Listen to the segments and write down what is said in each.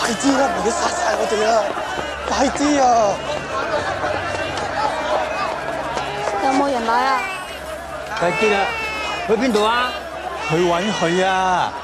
快啲啦，唔好殺晒我哋啊！快啲啊！有冇人來啊？快啲啦！去邊度啊？去揾佢啊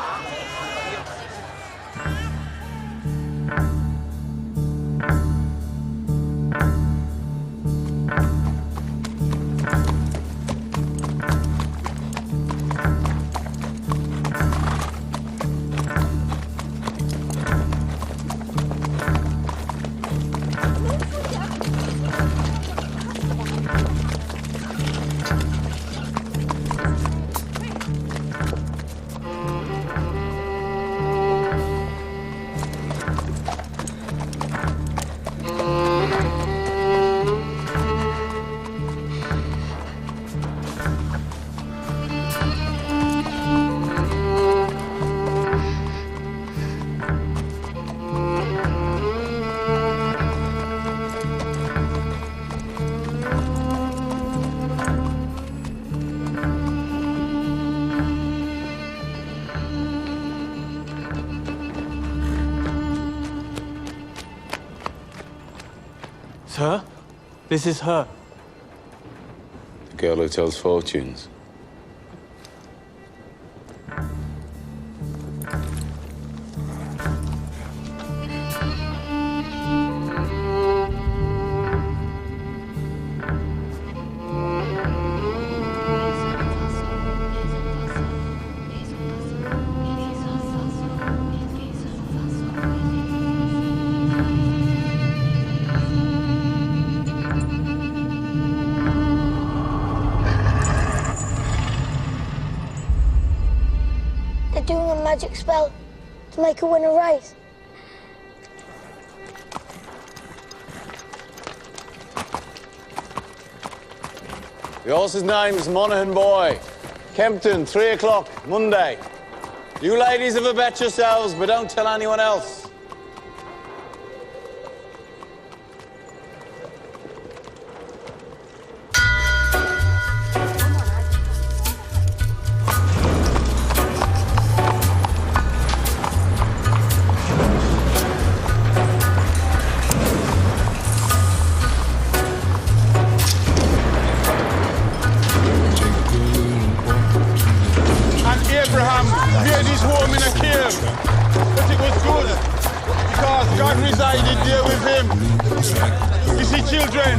！Sir, this is her. The girl who tells fortunes. Doing a magic spell to make her win a race. The horse's name's Monaghan Boy. Kempton, 3 o'clock, Monday. You ladies have a bet yourselves, but don't tell anyone else. Abraham made his home in a cave, but it was good because God resided there with him. You see, children,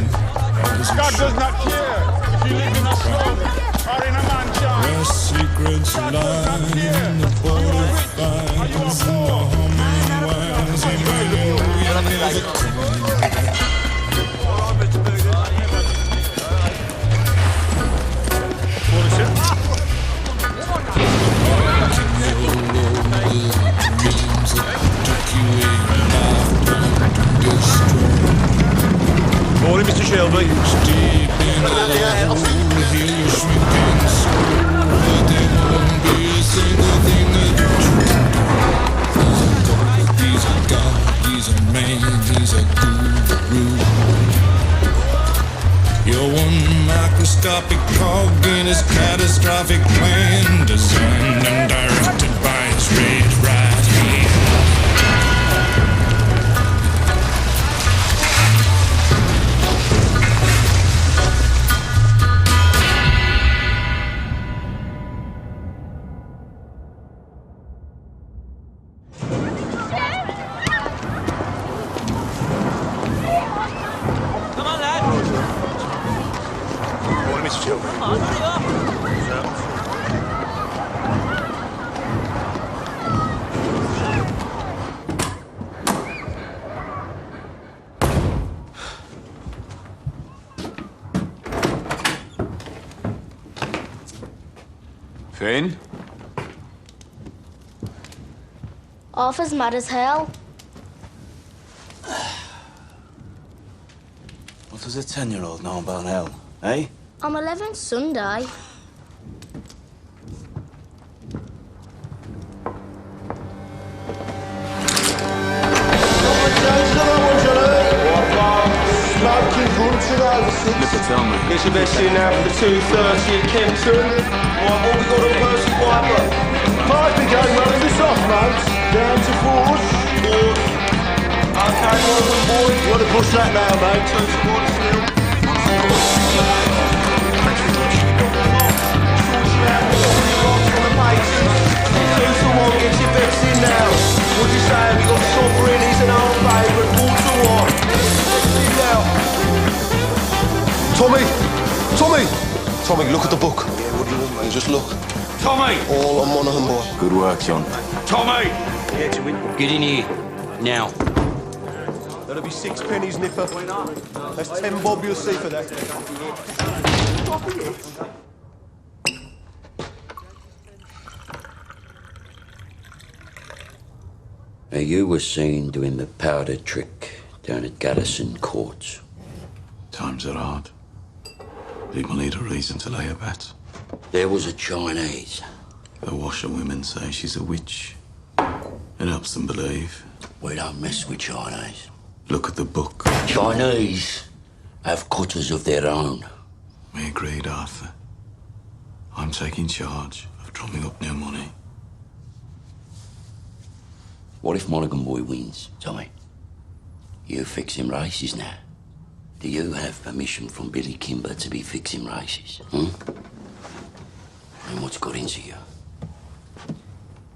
God does not care if you live in a slum or in a mansion. Where secrets lie in the butterflies and the humming winds. Morning, Mr. Shelby. Deep in the hole, hear your shrinking soul, but there won't be a single thing that you do. He's a god, he's a man, he's a guru. You're one microscopic cog in his catastrophic plan, designed and directed by his red right hand. Finn? Arthur's mad as hell. What does a 10-year-old know about hell, eh? I'm 11 Sunday. Tell me. It's your best in now for the 2:30 at Kempton. Right, what we got on first fiber? Might be going well in the soft, mate. Down to fourth. Okay, welcome, boy. You want to push that now, mate? Turn towards still. Two to one, get your bets in now. What do you say? We got Sovereign, he's an old favourite. 4-1. Now. Tommy, look at the book. Yeah, what do you want, mate? Just look. Tommy! All on Monaghan, boy. Good work, John. Tommy! Get in here, now. That'll be 6 pennies, Nipper. That's 10 bob you'll see for that. Now, you were seen doing the powder trick down at Garrison Court. Times are hard. People need a reason to lay a bet. There was a Chinese. The washerwomen say she's a witch. It helps them believe. We don't mess with Chinese. Look at the book. Chinese have cutters of their own. We agreed, Arthur. I'm taking charge of drumming up new money. What if Mulligan Boy wins, Tommy? You fix him races now. Do you have permission from Billy Kimber to be fixing races? And what's got into you?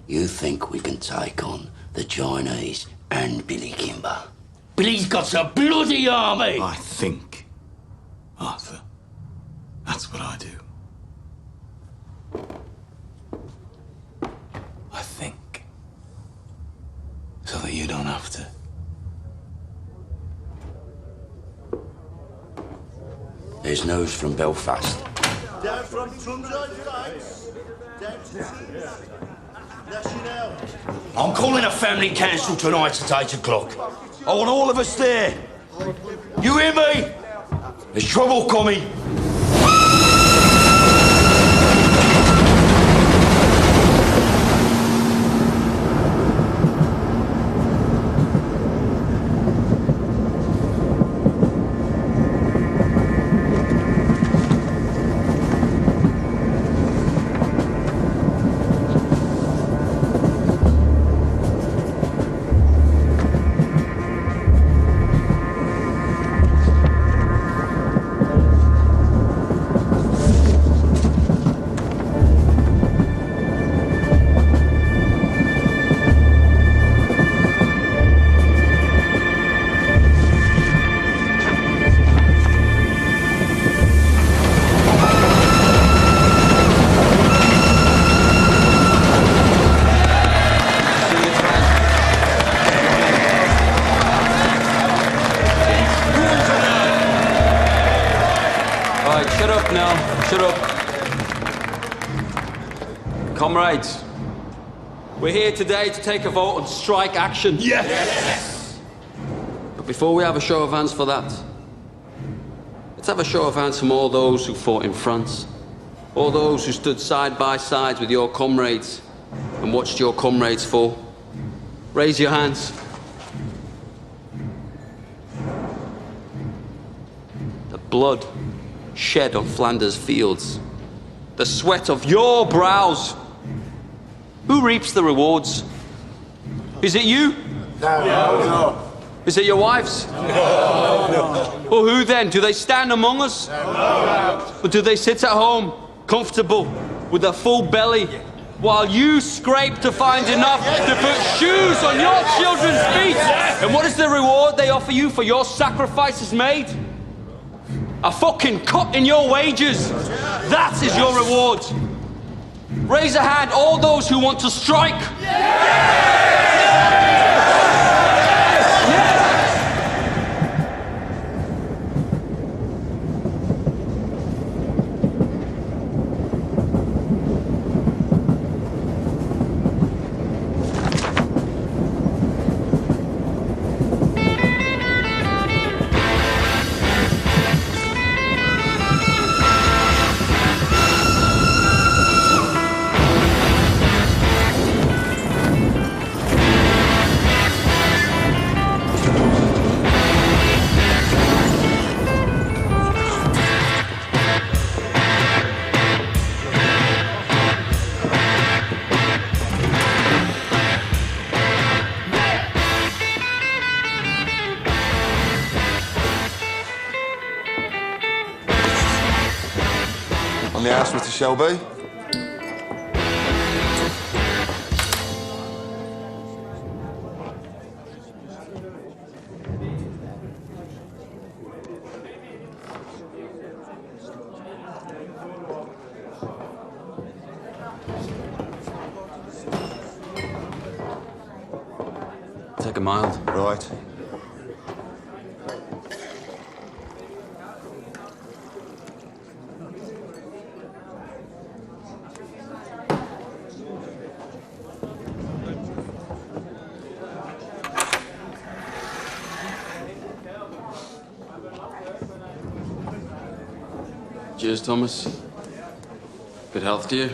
You think we can take on the Chinese and Billy Kimber? Billy's got a bloody army! I think, Arthur. That's what I do. I think. So that you don't have to. There's news from Belfast. Down from Trumside Fights. Down to National. I'm calling a family council tonight at 8 o'clock. I want all of us there. You hear me? There's trouble coming. Shut up. Comrades, we're here today to take a vote on strike action. Yes! But before we have a show of hands for that, let's have a show of hands from all those who fought in France, all those who stood side by side with your comrades and watched your comrades fall. Raise your hands. The blood shed on Flanders fields, the sweat of your brows. Who reaps the rewards? Is it you? No. Is it your wives? No. Well, who then? Do they stand among us? No. Or do they sit at home, comfortable, with a full belly, while you scrape to find enough to put shoes on your children's feet? And what is the reward they offer you for your sacrifices made? A fucking cut in your wages. That is your reward. Raise a hand, all those who want to strike. On the house, Mr. Shelby. Take a mild. Right. Cheers, Thomas. Good health to you.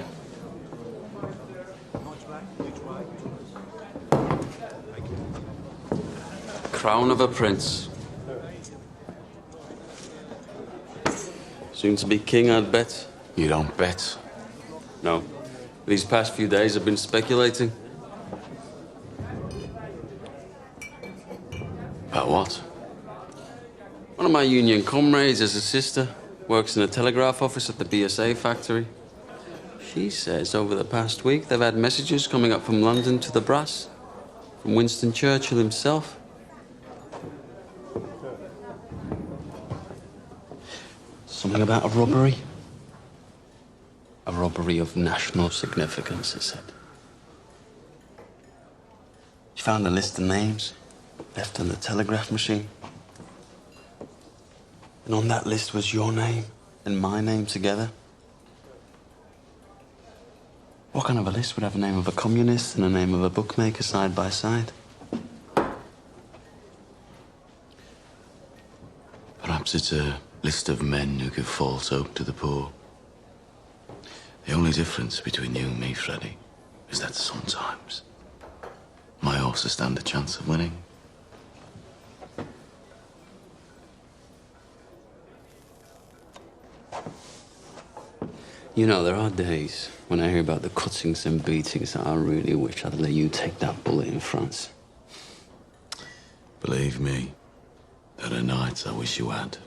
Crown of a prince. Soon to be king, I'd bet. You don't bet. No. These past few days I've been speculating. About what? One of my union comrades has a sister, works in a telegraph office at the BSA factory. She says over the past week they've had messages coming up from London to the brass, from Winston Churchill himself. Something about a robbery? A robbery of national significance, it said. She found a list of names left on the telegraph machine. And on that list was your name and my name together. What kind of a list would have the name of a communist and the name of a bookmaker side by side? Perhaps it's a list of men who give false hope to the poor. The only difference between you and me, Freddie, is that sometimes my horses stand a chance of winning. You know, there are days when I hear about the cuttings and beatings that I really wish I'd let you take that bullet in France. Believe me, there are nights I wish you had.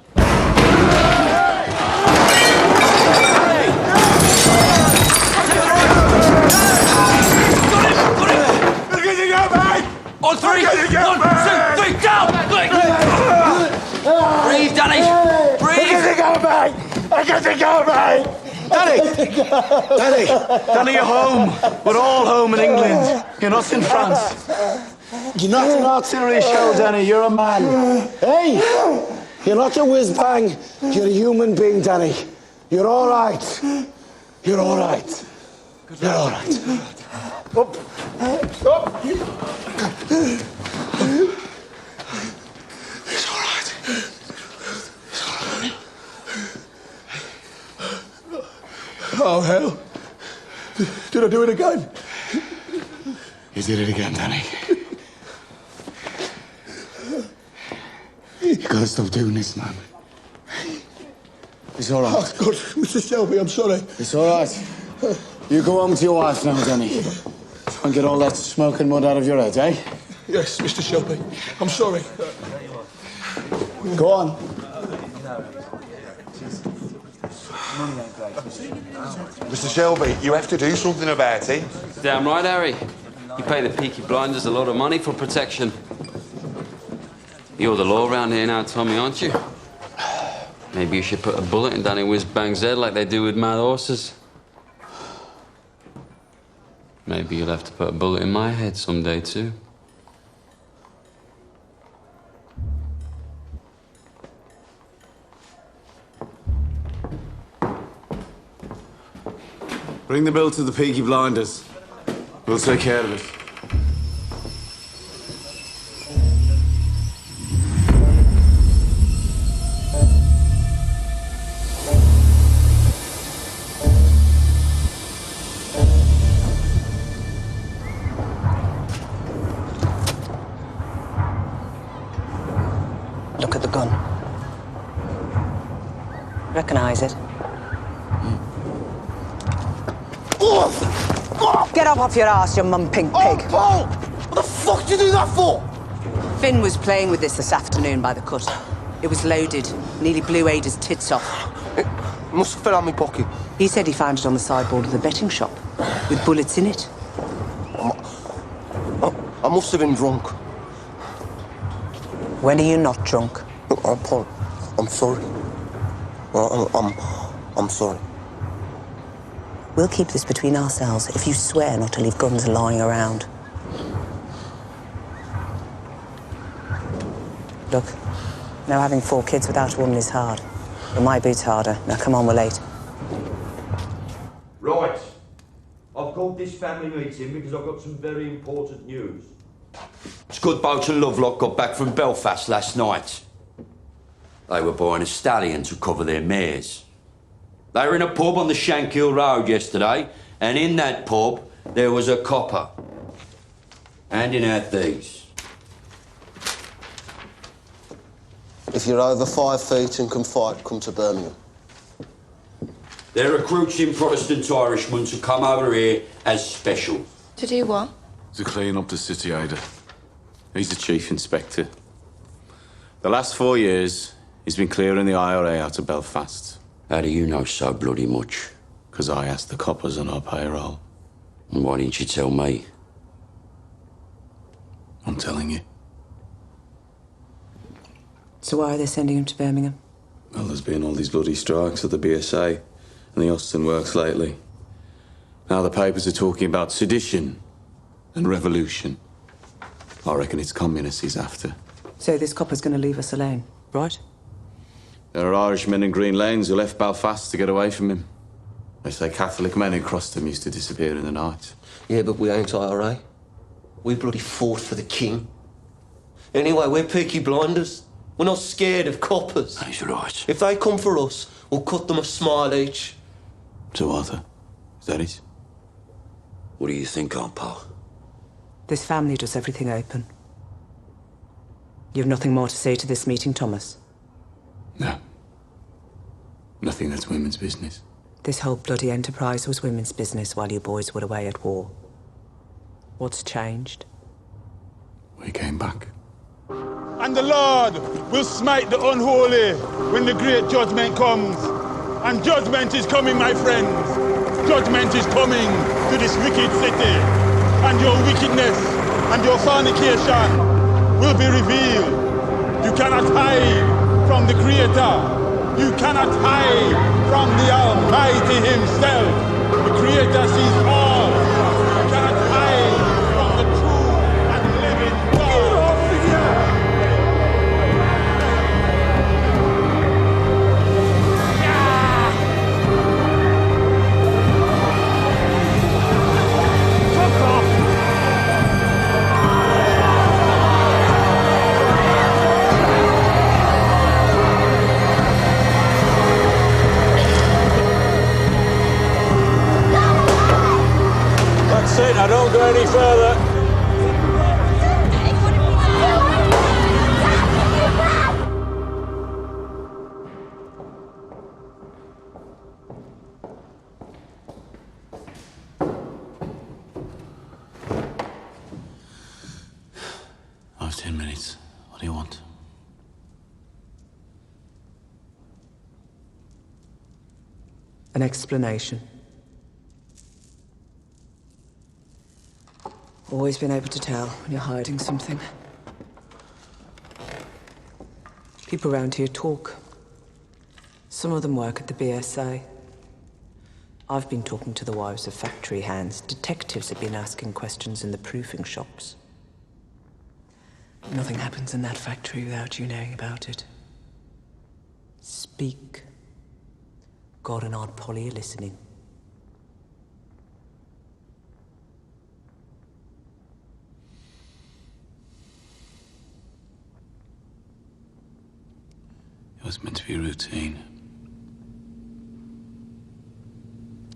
On three! 1, 2, 3, down! Breathe, Danny! Breathe! I got to go, mate! Danny! Danny, you're home. We're all home in England. You're not in France. You're not an artillery shell, Danny. You're a man. Hey! You're not a whiz-bang. You're a human being, Danny. You're all right. You're all right. You're all right. Up. Up. It's all right. It's all right. Oh, hell. Did I do it again? You did it again, Danny. You gotta stop doing this, man. It's all right. Oh, God, Mr. Shelby, I'm sorry. It's all right. You go home to your wife now, Danny. Try and get all that smoke and mud out of your head, eh? Yes, Mr. Shelby. I'm sorry. Go on. Mr. Shelby, you have to do something about it. Damn right, Harry. You pay the PeakyBlinders a lot of money for protection. You're the law around here now, Tommy, aren't you? Maybe you should put a bullet in Danny Whiz-Bang's head like they do with mad horses. Maybe you'll have to put a bullet in my head someday, too. Bring the bill to the PeakyBlinders. We'll take care of it. Look at the gun. Recognize it? Get up off your ass, you mum pink pig. Oh, Paul! What the fuck did you do that for? Finn was playing with this afternoon by the cut. It was loaded. Nearly blew Ada's tits off. It must have fell out my pocket. He said he found it on the sideboard of the betting shop, with bullets in it. I must have been drunk. When are you not drunk? Look, I'm sorry. I'm sorry. We'll keep this between ourselves if you swear not to leave guns lying around. Look, now having 4 kids without a woman is hard. But my boot's harder. Now come on, we're late. Right. I've called this family meeting because I've got some very important news. Scudboat and Lovelock got back from Belfast last night. They were buying a stallion to cover their mares. They were in a pub on the Shankill Road yesterday, and in that pub there was a copper handing out these. If you're over 5 feet and can fight, come to Birmingham. They're recruiting Protestant Irishmen to come over here as special. To do what? To clean up the city, Ada. He's the chief inspector. The last 4 years, he's been clearing the IRA out of Belfast. How do you know so bloody much? Because I asked the coppers on our payroll. And why didn't you tell me? I'm telling you. So why are they sending him to Birmingham? Well, there's been all these bloody strikes at the BSA and the Austin Works lately. Now the papers are talking about sedition and revolution. I reckon it's communists he's after. So this copper's going to leave us alone, right? There are Irishmen in Green Lanes who left Belfast to get away from him. They say Catholic men who crossed him used to disappear in the night. Yeah, but we ain't IRA. We bloody fought for the king. Anyway, we're PeakyBlinders. We're not scared of coppers. He's right. If they come for us, we'll cut them a smile each. So, Arthur, is that it? What do you think, Aunt Pal? This family does everything open. You have nothing more to say to this meeting, Thomas? No. Nothing that's women's business. This whole bloody enterprise was women's business while you boys were away at war. What's changed? We came back. And the Lord will smite the unholy when the great judgment comes. And judgment is coming, my friends. Judgment is coming to this wicked city. And your wickedness and your fornication will be revealed. You cannot hide from the Creator. You cannot hide from the Almighty Himself. The Creator sees all. You cannot hide from the true and living God. That's it, now don't go any further. I have 10 minutes. What do you want? An explanation. Always been able to tell when you're hiding something. People around here talk. Some of them work at the BSA. I've been talking to the wives of factory hands. Detectives have been asking questions in the proofing shops. Nothing happens in that factory without you knowing about it. Speak. God and Aunt Polly are listening. It was meant to be routine.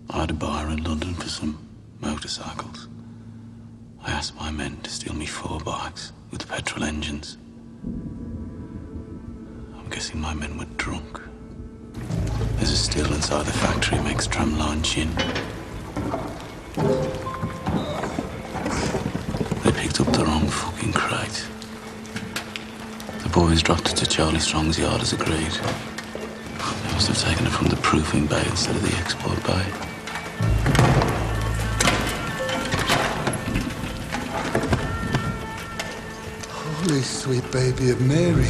I had a bar in London for some motorcycles. I asked my men to steal me 4 bikes with petrol engines. I'm guessing my men were drunk. There's a still inside the factory makes tramline gin. They picked up the wrong fucking crate. The boys dropped it to Charlie Strong's yard as agreed. There was must have taken it from the proofing bay instead of the export bay. Holy sweet baby of Mary.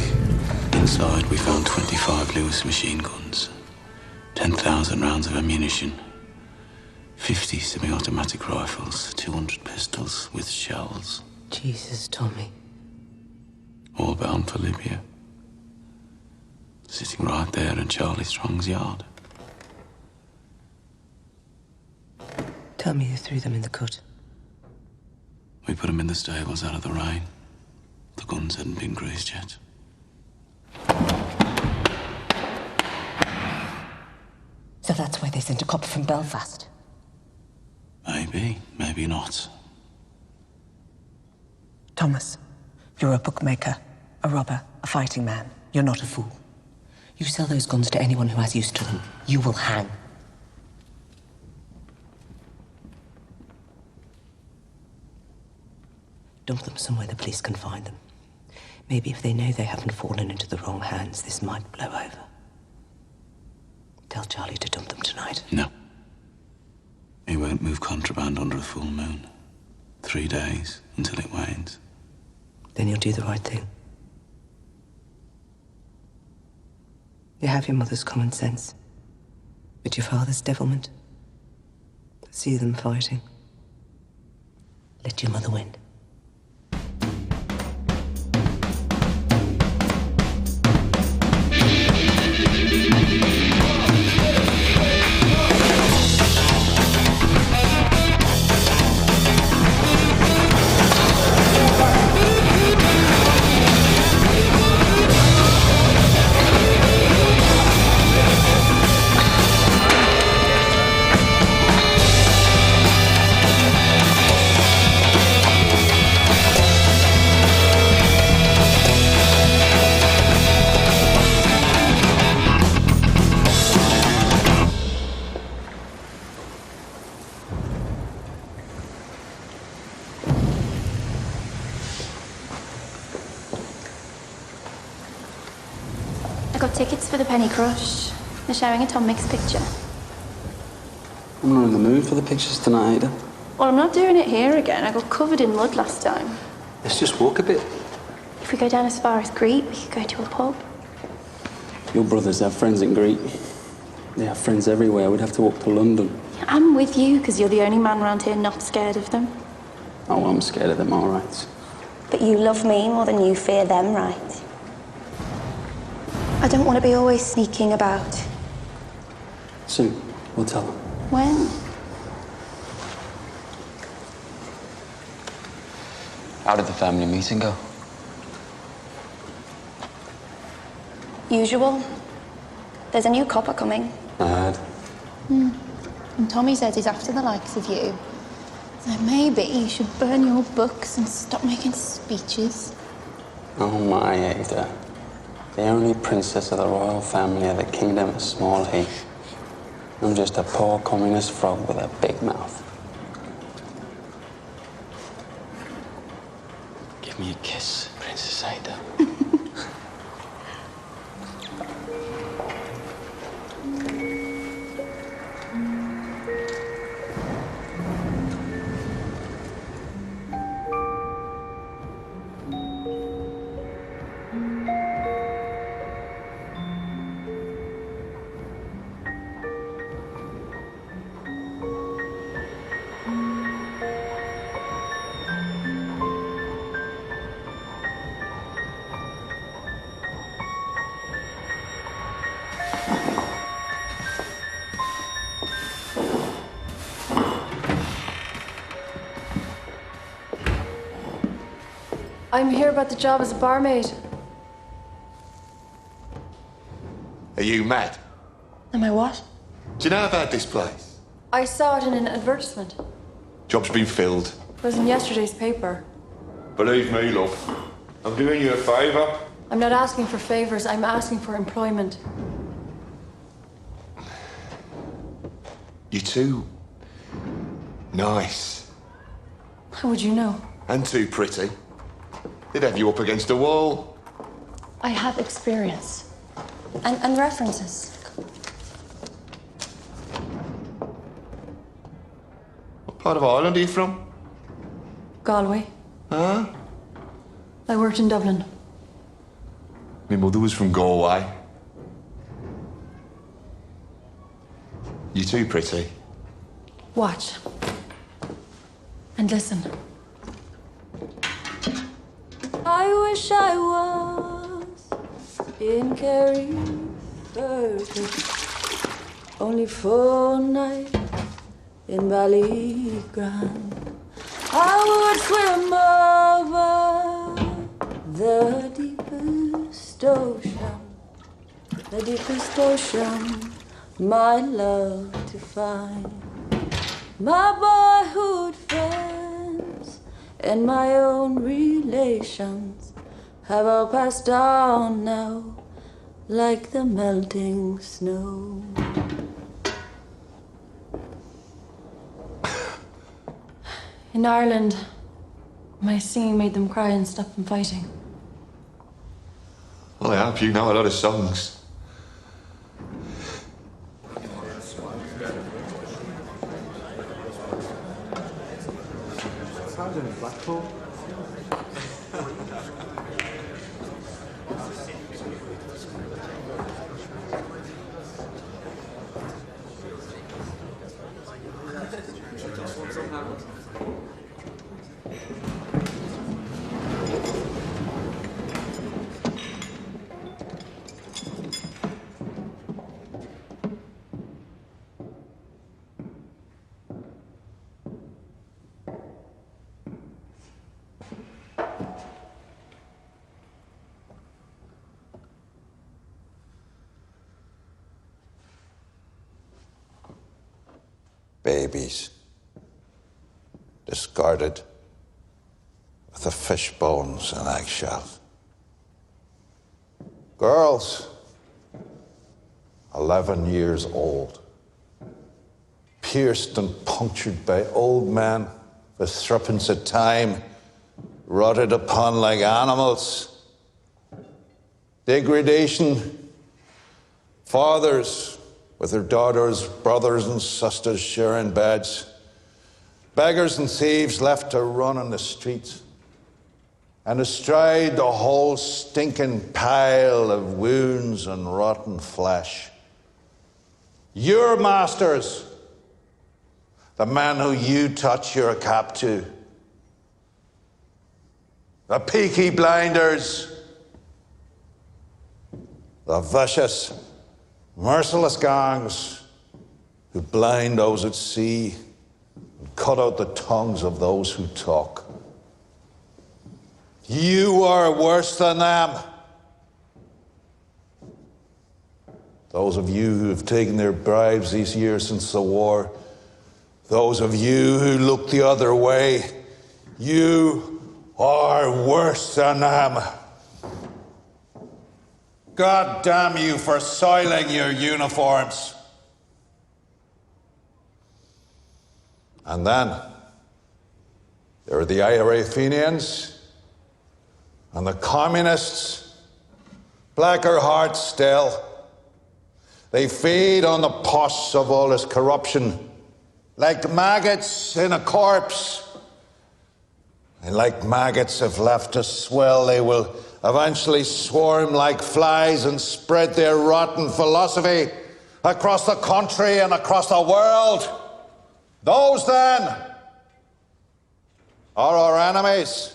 Inside, we found 25 Lewis machine guns, 10,000 rounds of ammunition, 50 semi-automatic rifles, 200 pistols with shells. Jesus, Tommy. All bound for Libya. Sitting right there in Charlie Strong's yard. Tell me you threw them in the cut. We put them in the stables out of the rain. The guns hadn't been greased yet. So that's why they sent a copper from Belfast? Maybe, maybe not. Thomas, you're a bookmaker, a robber, a fighting man. You're not a fool. You sell those guns to anyone who has use to them. You will hang. Dump them somewhere the police can find them. Maybe if they know they haven't fallen into the wrong hands, this might blow over. Tell Charlie to dump them tonight. No. He won't move contraband under a full moon. 3 days until it wanes. Then you'll do the right thing. You have your mother's common sense, but your father's devilment. See them fighting. Let your mother win. Tickets for the Penny Crush. They're showing a Tom Mix picture. I'm not in the mood for the pictures tonight, Ada. Well, I'm not doing it here again. I got covered in mud last time. Let's just walk a bit. If we go down as far as Crete, we could go to a pub. Your brothers have friends in Crete. They have friends everywhere. We'd have to walk to London. Yeah, I'm with you, because you're the only man around here not scared of them. Oh, well, I'm scared of them, all right. But you love me more than you fear them, right? I don't want to be always sneaking about. Soon, we'll tell them. When? How did the family meeting go? Usual. There's a new copper coming. I heard. And Tommy says he's after the likes of you. So maybe you should burn your books and stop making speeches. Oh, my Ada. The only princess of the royal family of the kingdom of Small Heath. I'm just a poor communist frog with a big mouth. Give me a kiss, Princess Ada. I'm here about the job as a barmaid. Are you mad? Am I what? Do you know about this place? I saw it in an advertisement. Job's been filled. It was in yesterday's paper. Believe me, love, I'm doing you a favour. I'm not asking for favors, I'm asking for employment. You're too nice. How would you know? And too pretty. They'd have you up against a wall. I have experience. And references. part of Ireland are you from? Galway. Huh? I worked in Dublin. My mother was from Galway. You too pretty. Watch. And listen. I wish I was in Kerry only for a night in Ballygrand. I would swim over the deepest ocean, my love to find. My boyhood friends and my own relations have all passed on now, like the melting snow. In Ireland, my singing made them cry and stop them fighting. Well, I hope you know a lot of songs. Blackpool. Babies, discarded with the fish bones and eggshells. Girls, 11 years old, pierced and punctured by old men with threepence of time, rotted upon like animals. Degradation, fathers with their daughters, brothers and sisters sharing beds. Beggars and thieves left to run on the streets. And astride the whole stinking pile of wounds and rotten flesh. Your masters, the men who you touch your cap to. The PeakyBlinders. The vicious, merciless gangs who blind those at sea and cut out the tongues of those who talk. You are worse than them. Those of you who have taken their bribes these years since the war, those of you who look the other way, you are worse than them. God damn you for soiling your uniforms. And then there are the IRA Fenians and the communists, blacker hearts still. They feed on the pus of all this corruption, like maggots in a corpse. And like maggots, if left to swell, they will eventually swarm like flies and spread their rotten philosophy across the country and across the world. Those, then, are our enemies.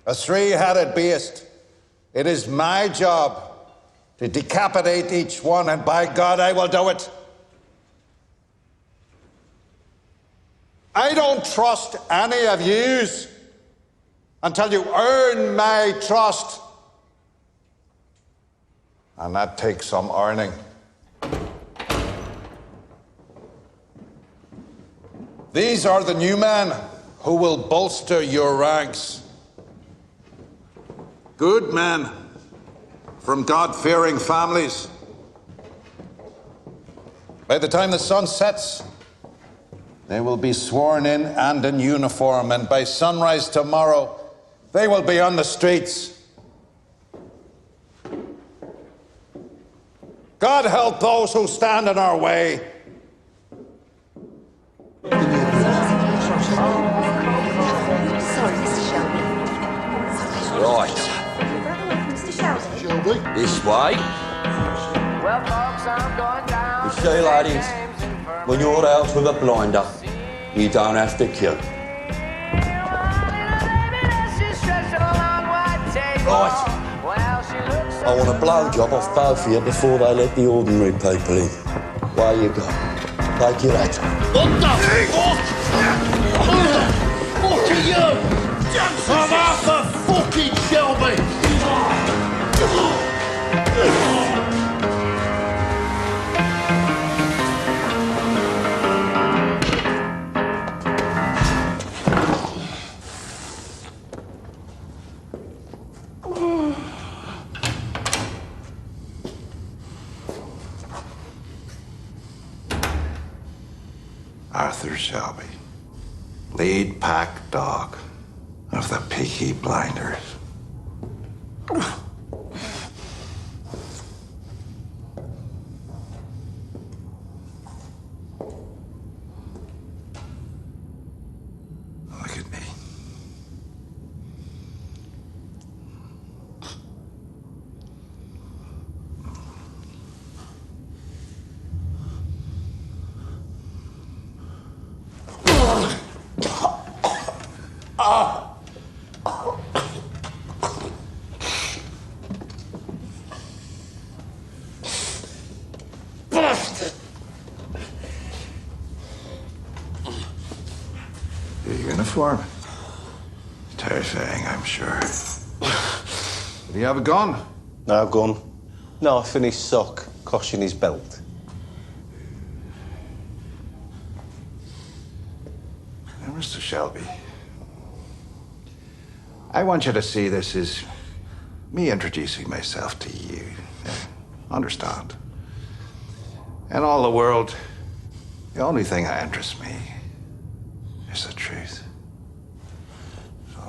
A three-headed beast. It is my job to decapitate each one, and by God, I will do it. I don't trust any of yous until you earn my trust. And that takes some earning. These are the new men who will bolster your ranks. Good men from God-fearing families. By the time the sun sets, they will be sworn in and in uniform, and by sunrise tomorrow, they will be on the streets. God help those who stand in our way. Sorry, Mr. Shelby. Right. Mr. Shelby. This way. You see, ladies, when you're out with a blinder, you don't have to kill. Right. I want a blowjob off both of you before they let the ordinary people in. Where you go? Take your hat. What the fuck? Who the fuck are you? I'm Arthur fucking Shelby. Arthur Shelby, lead pack dog of the PeakyBlinders. Look at me. Bastard! Your uniform? Terrifying, I'm sure. Do you have a gun? No gun. Knife in his sock, cosh in his belt. Now, Mr. Shelby, I want you to see this as me introducing myself to you. Understand? In all the world, the only thing that interests me is the truth. So,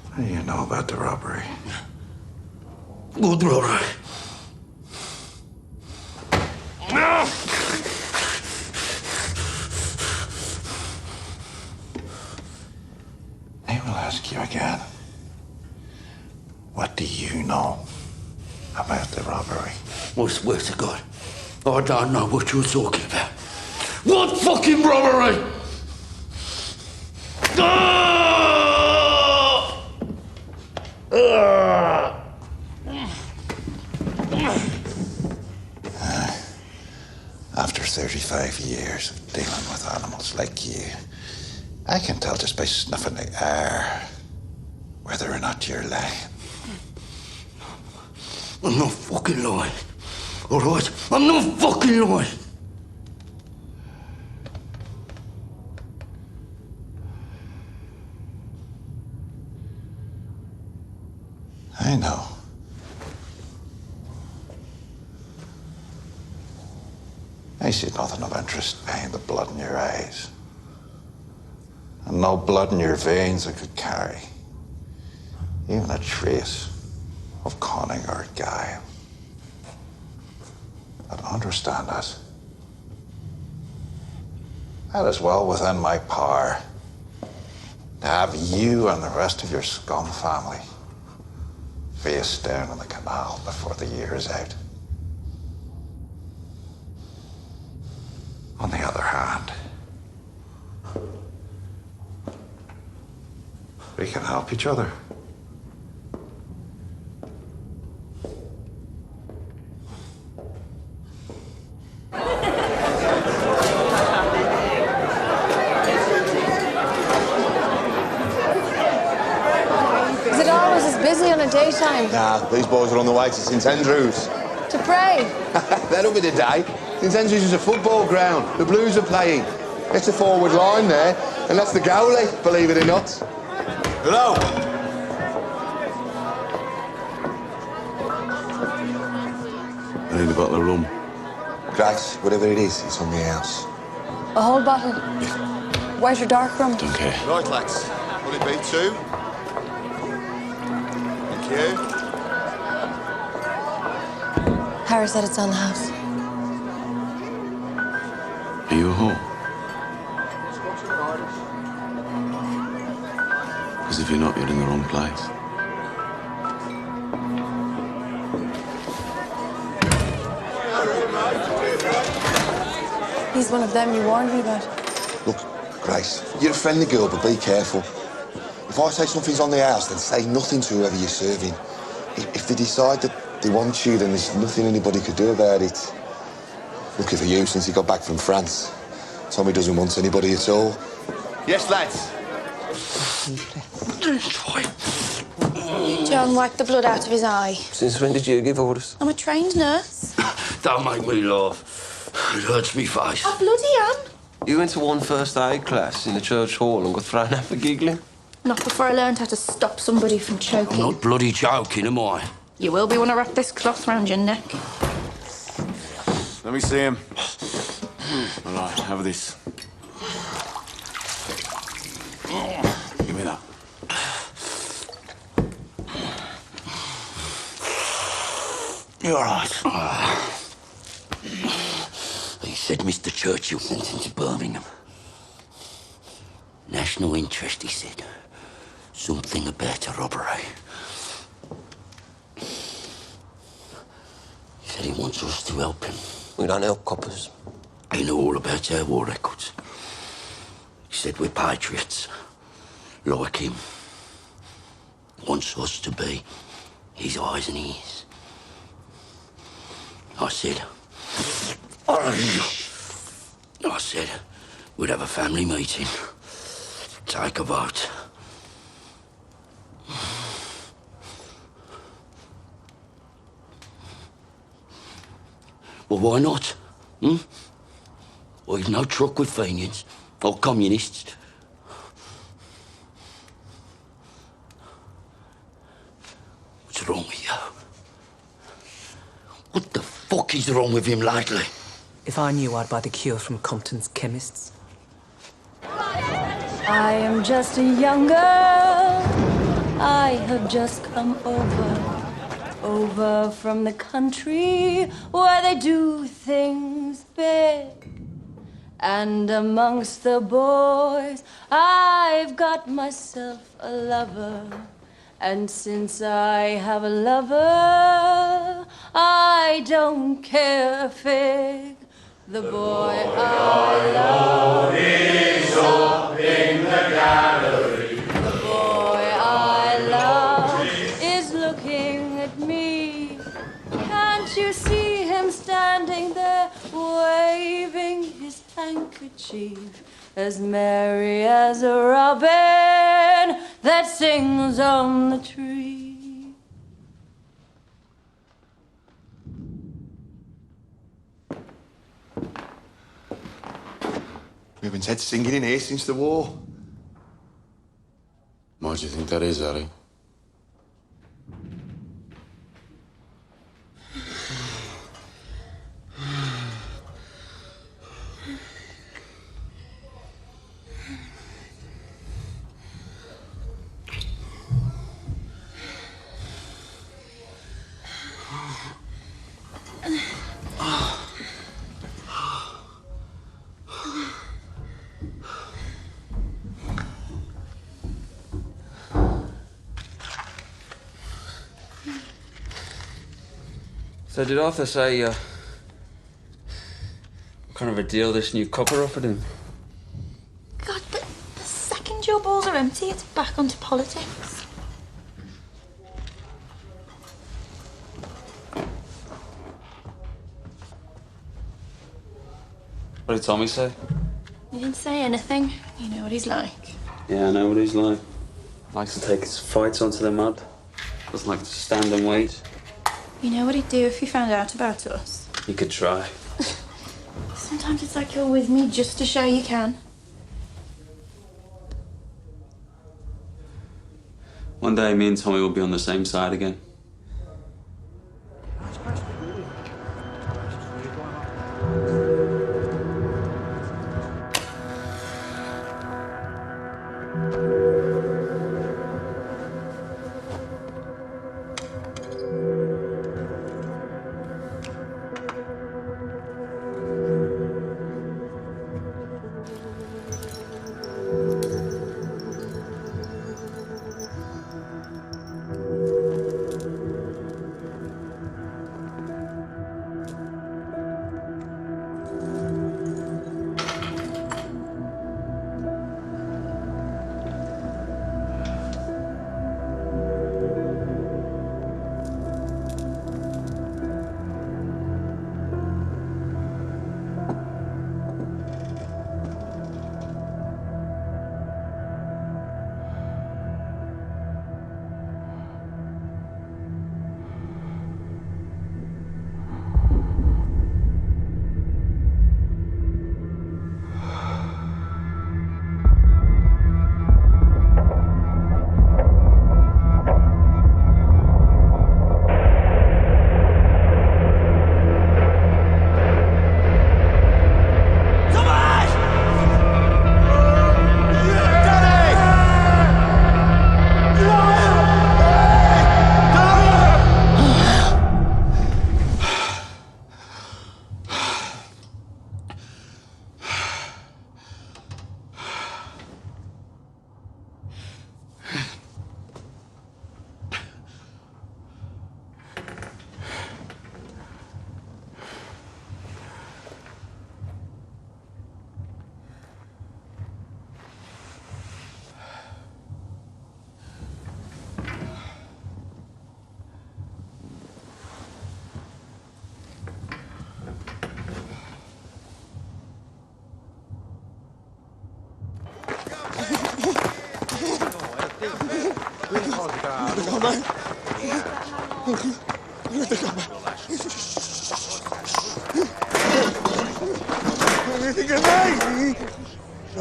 what do you know about the robbery? Good robbery. No! I will ask you again. What do you know about the robbery? Well, swear to God, I don't know what you're talking about. What fucking robbery? After 35 years of dealing with animals like you, I can tell just by snuffing the air whether or not you're lying. I'm not fucking lying. All right? I'm not fucking lying. I know. I see nothing of interest behind the blood in your eyes. And no blood in your veins that could carry even a trace of cunning or guile. But understand this. That is well within my power to have you and the rest of your scum family face down in the canal before the year is out. On the other hand, we can help each other. Is it always as busy on a daytime? Nah, these boys are on the way to St Andrews. To pray? That'll be the day. St Andrews is a football ground. The Blues are playing. It's a forward line there, and that's the goalie, believe it or not. Hello. I need a bottle of rum. Grace, whatever it is, it's on the house. A whole bottle? White or dark rum? Don't care. Right, lads. Will it be 2? Thank you. Harry said it's on the house. Are you a whore? Because if you're not, you're in the wrong place. He's one of them you warned me about. Look, Grace, you're a friendly girl, but be careful. If I say something's on the house, then say nothing to whoever you're serving. If they decide that they want you, then there's nothing anybody could do about it. Lucky for you, since he got back from France. Tommy doesn't want anybody at all. Yes, lads. John wiped the blood out of his eye. Since when did you give orders? I'm a trained nurse. Don't make me laugh. It hurts me face. I bloody am. You went to one first aid class in the church hall and got thrown out for giggling? Not before I learned how to stop somebody from choking. I'm not bloody joking, am I? You will be when I wrap this cloth round your neck. Let me see him. All right, have this. Give me that. You're all right. He said Mr. Churchill sent him to Birmingham. National interest, he said. Something about a robbery. He said he wants us to help him. We don't help coppers. He knew all about our war records. He said we're patriots, like him. Wants us to be his eyes and ears. I said we'd have a family meeting, take a vote. Well, why not? We've no truck with Fenians or communists. What's wrong with you? What the fuck is wrong with him lately? If I knew, I'd buy the cure from Compton's chemists. I am just a young girl. I have just come over from the country where they do things big. And amongst the boys, I've got myself a lover. And since I have a lover, I don't care a fig. The boy I love is up in the gallery. The boy I love is looking at me. Can't you see him standing there, waving his handkerchief, as merry as a robin that sings on the tree? We haven't had singing in here since the war. Why do you think that is, Harry? So did Arthur say, what kind of a deal this new copper offered him? God, the second your balls are empty, it's back onto politics. What did Tommy say? He didn't say anything. You know what he's like. Yeah, I know what he's like. Likes to take his fights onto the mud. Doesn't like to stand and wait. You know what he'd do if he found out about us? He could try. Sometimes it's like you're with me just to show you can. One day, me and Tommy will be on the same side again.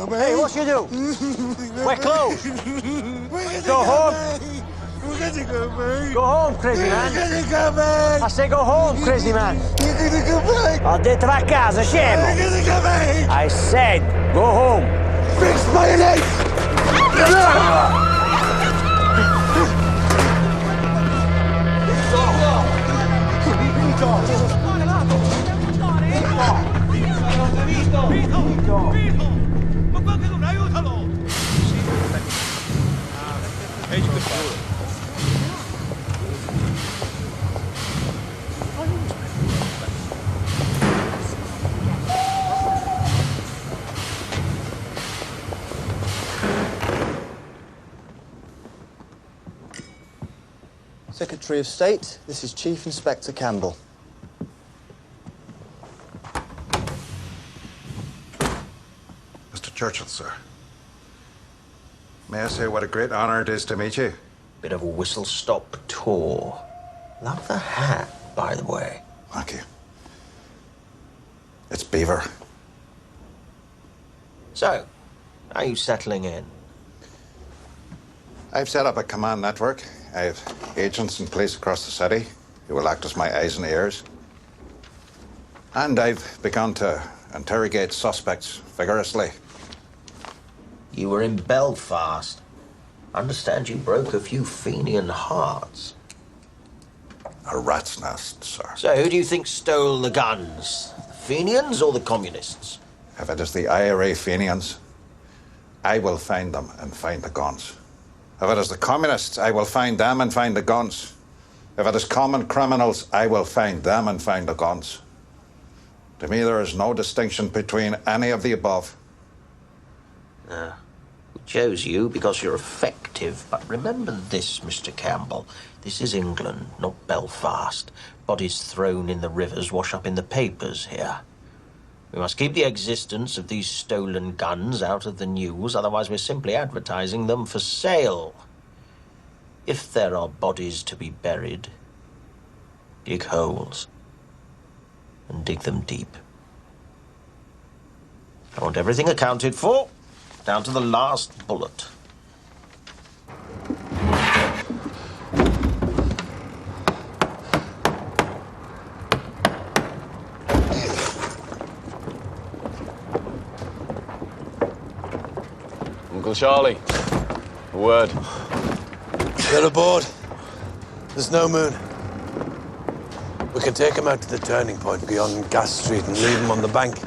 Hey, what you do? We're closed. Go home. Go home, crazy man. I say go home, crazy man. Ho detto va a casa, scemo. I said go home. Fix mayonnaise! Secretary of State, this is Chief Inspector Campbell. Mr. Churchill, sir. May I say what a great honor it is to meet you? Bit of a whistle-stop tour. Love the hat, by the way. Thank you. It's Beaver. So, are you settling in? I've set up a command network. I have agents in place across the city who will act as my eyes and ears. And I've begun to interrogate suspects vigorously. You were in Belfast. I understand you broke a few Fenian hearts. A rat's nest, sir. So who do you think stole the guns? The Fenians or the communists? If it is the IRA Fenians, I will find them and find the guns. If it is the communists, I will find them and find the guns. If it is common criminals, I will find them and find the guns. To me, there is no distinction between any of the above. We chose you because you're effective. But remember this, Mr. Campbell. This is England, not Belfast. Bodies thrown in the rivers wash up in the papers here. We must keep the existence of these stolen guns out of the news, otherwise we're simply advertising them for sale. If there are bodies to be buried, dig holes and dig them deep. I want everything accounted for, down to the last bullet. Uncle Charlie, a word. Get aboard. There's no moon. We can take them out to the turning point beyond Gas Street and leave them on the bank.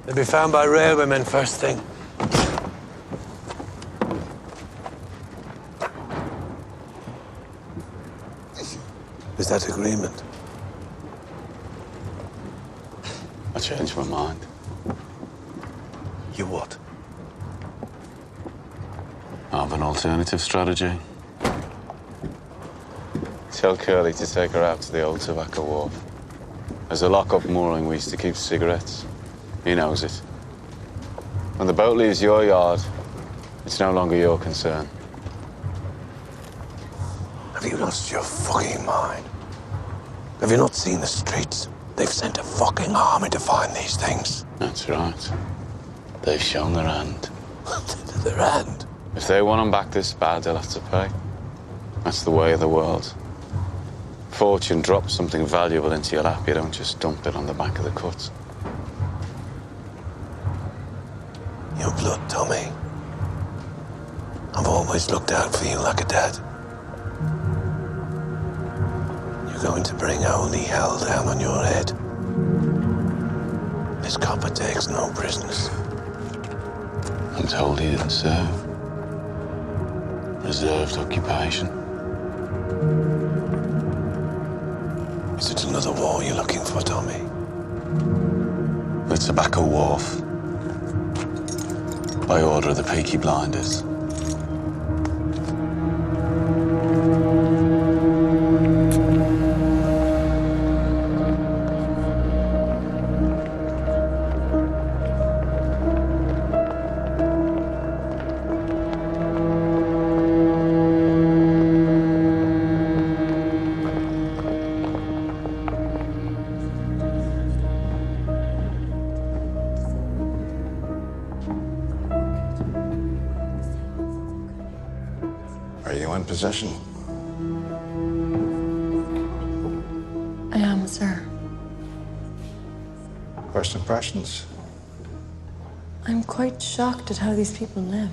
They'll be found by railwaymen first thing. Is that agreement? I changed my mind. You what? I have an alternative strategy. Tell Curly to take her out to the old tobacco wharf. There's a lock-up mooring we used to keep cigarettes. He knows it. When the boat leaves your yard, it's no longer your concern. Have you lost your fucking mind? Have you not seen the streets? They've sent a fucking army to find these things. That's right. They've shown their hand. Their hand? If they want them back this bad, they'll have to pay. That's the way of the world. Fortune drops something valuable into your lap, you don't just dump it on the back of the cut. Your blood, Tommy. I've always looked out for you like a dad. You're going to bring holy hell down on your head. This copper takes no prisoners. I'm told he didn't serve. Reserved occupation. Is it another war you're looking for, Tommy? The tobacco wharf. By order of the PeakyBlinders. in possession? I am, sir. First impressions? I'm quite shocked at how these people live.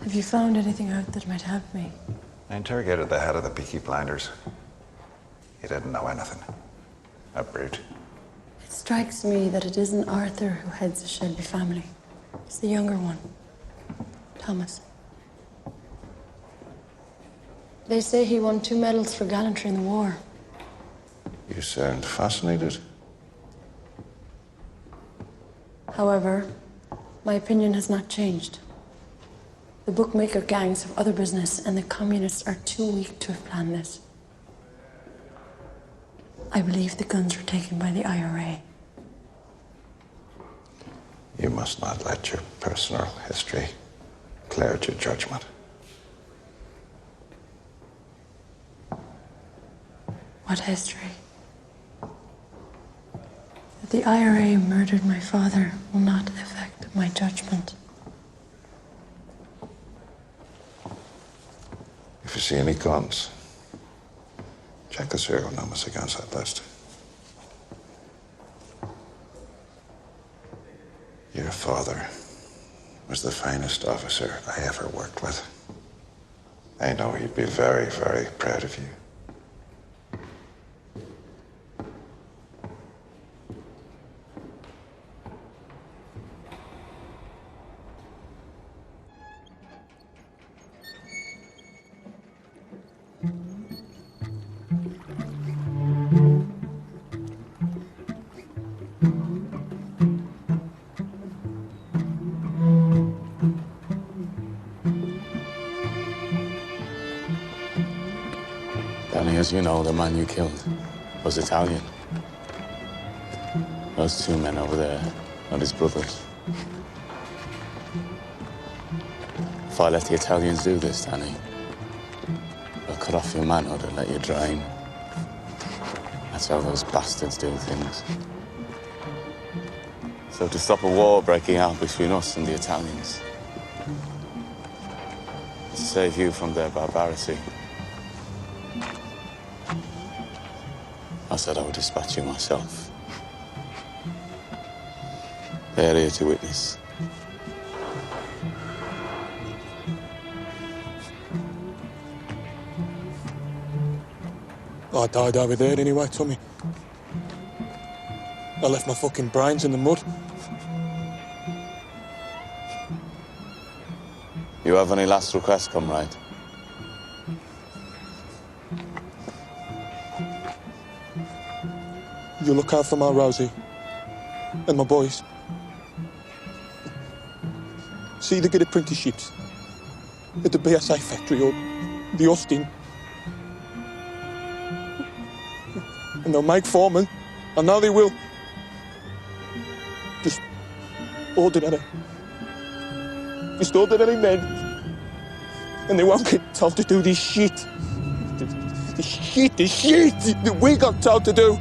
Have you found anything out that might help me? I interrogated the head of the PeakyBlinders. He didn't know anything. A brute. It strikes me that it isn't Arthur who heads the Shelby family. It's the younger one, Thomas. They say he won 2 medals for gallantry in the war. You sound fascinated. However, my opinion has not changed. The bookmaker gangs have other business, and the communists are too weak to have planned this. I believe the guns were taken by the IRA. You must not let your personal history cloud your judgment. What history? That the IRA murdered my father will not affect my judgment. If you see any guns, check the serial numbers against that list. Your father was the finest officer I ever worked with. I know he'd be very, very proud of you. Danny, as you know, the man you killed was Italian. Those 2 men over there are his brothers. If I let the Italians do this, Danny, they'll cut off your manhood and let you drain. That's how those bastards do things. So to stop a war breaking out between us and the Italians, to save you from their barbarity, I said I would dispatch you myself. They're here to witness. I died over there anyway, Tommy. I left my fucking brains in the mud. You have any last requests, comrade? You look out for my Rosie and my boys. See they get apprenticeships at the BSA factory or the Austin. And they'll make foremen. I know they will. Just ordinary men. And they won't get told to do this shit. The shit that we got told to do.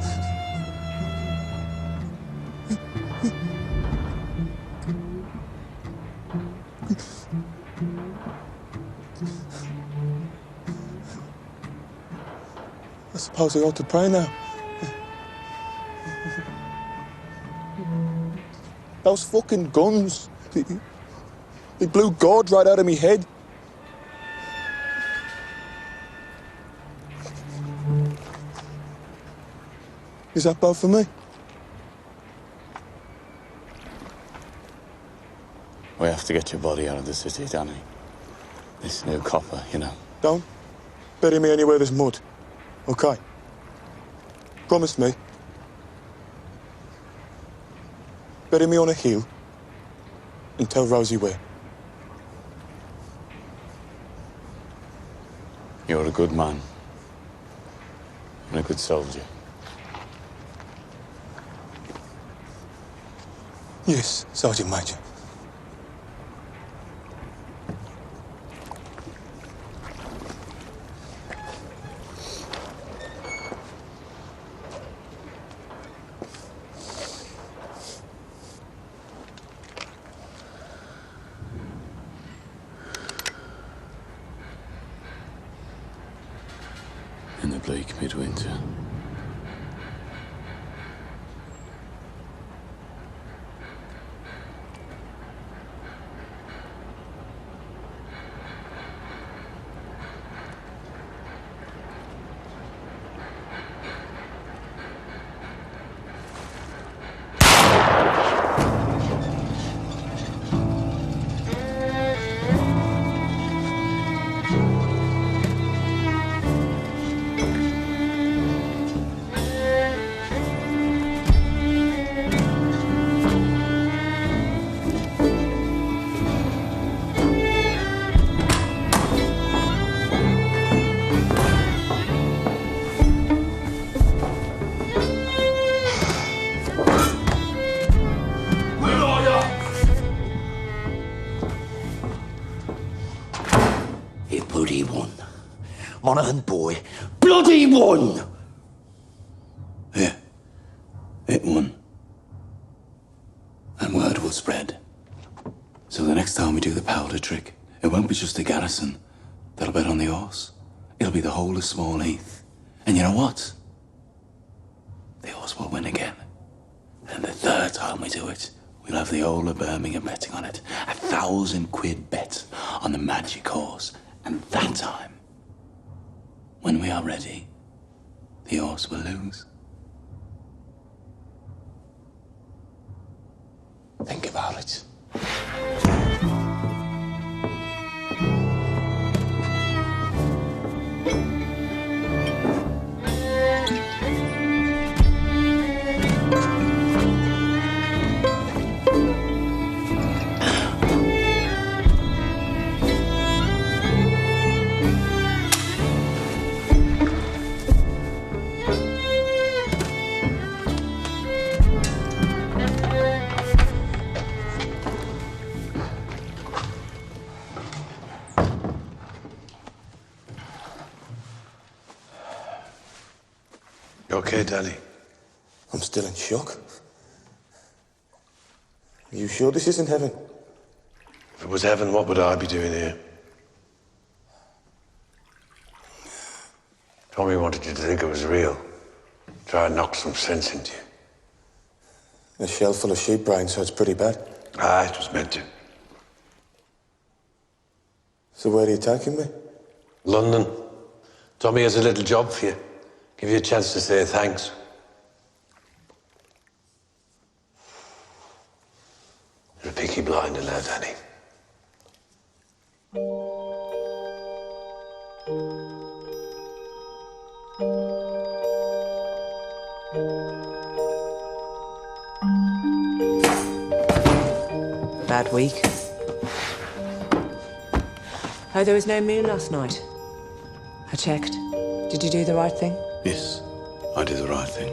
I suppose I ought to pray now. Those fucking guns, they blew God right out of me head. Is that bad for me? We have to get your body out of the city, Danny. This new copper, you know. Don't bury me anywhere there's mud, okay? Promise me. Bury me on a hill and tell Rosie where. You're a good man and a good soldier. Yes, Sergeant Major. bleak midwinter. Bloody won. Monaghan boy, bloody won! Yeah, it won. And word will spread. So the next time we do the powder trick, it won't be just the garrison that'll bet on the horse. It'll be the whole of Small Heath. And you know what? The horse will win again. And the third time we do it, we'll have the whole of Birmingham betting on it. £1,000 bet on the magic horse. And that time, when we are ready, the horse will lose. Think about it. You okay, Danny? I'm still in shock. Are you sure this isn't heaven? If it was heaven, what would I be doing here? Tommy wanted you to think it was real. Try and knock some sense into you. A shell full of sheep brains, so it's pretty bad. Ah, it was meant to. So where are you taking me? London. Tommy has a little job for you. Give you a chance to say thanks. You're a PeakyBlinder now, Danny. Bad week. Oh, there was no moon last night. I checked. Did you do the right thing? Yes, I did the right thing.